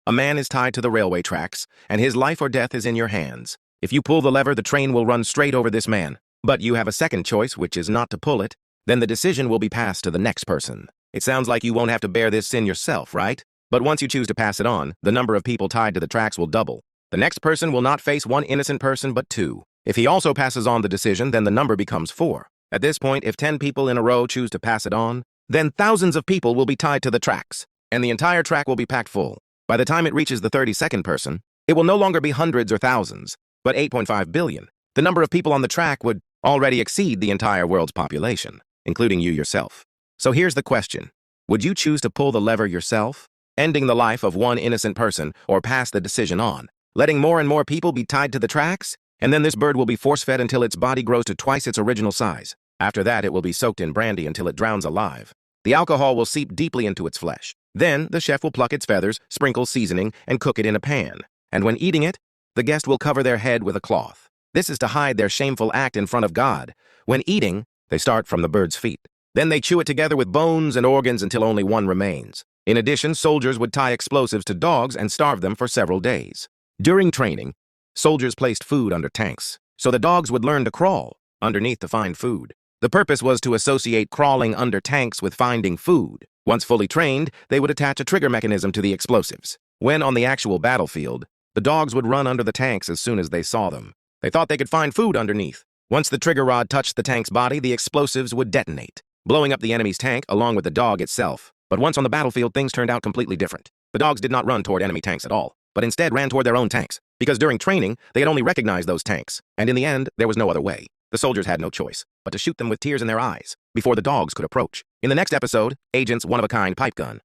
A man is tied to the railway tracks, and his life or death is in your hands. If you pull the lever, the train will run straight over this man. But you have a second choice, which is not to pull it. Then the decision will be passed to the next person. It sounds like you won't have to bear this sin yourself, right? But once you choose to pass it on, the number of people tied to the tracks will double. The next person will not face one innocent person, but two. If he also passes on the decision, then the number becomes 4. At this point, if 10 people in a row choose to pass it on, then thousands of people will be tied to the tracks, and the entire track will be packed full. By the time it reaches the 32nd person, it will no longer be hundreds or thousands, but 8.5 billion. The number of people on the track would already exceed the entire world's population, including you yourself. So here's the question. Would you choose to pull the lever yourself, ending the life of one innocent person, or pass the decision on, letting more and more people be tied to the tracks? And then this bird will be force-fed until its body grows to twice its original size. After that, it will be soaked in brandy until it drowns alive. The alcohol will seep deeply into its flesh. Then, the chef will pluck its feathers, sprinkle seasoning, and cook it in a pan. And when eating it, the guest will cover their head with a cloth. This is to hide their shameful act in front of God. When eating, they start from the bird's feet. Then they chew it together with bones and organs until only one remains. In addition, soldiers would tie explosives to dogs and starve them for several days. During training, soldiers placed food under tanks, so the dogs would learn to crawl underneath to find food. The purpose was to associate crawling under tanks with finding food. Once fully trained, they would attach a trigger mechanism to the explosives. When on the actual battlefield, the dogs would run under the tanks as soon as they saw them. They thought they could find food underneath. Once the trigger rod touched the tank's body, the explosives would detonate, blowing up the enemy's tank along with the dog itself. But once on the battlefield, things turned out completely different. The dogs did not run toward enemy tanks at all, but instead ran toward their own tanks, because during training, they had only recognized those tanks, and in the end, there was no other way. The soldiers had no choice but to shoot them with tears in their eyes before the dogs could approach. In the next episode, Agent's one-of-a-kind pipe gun.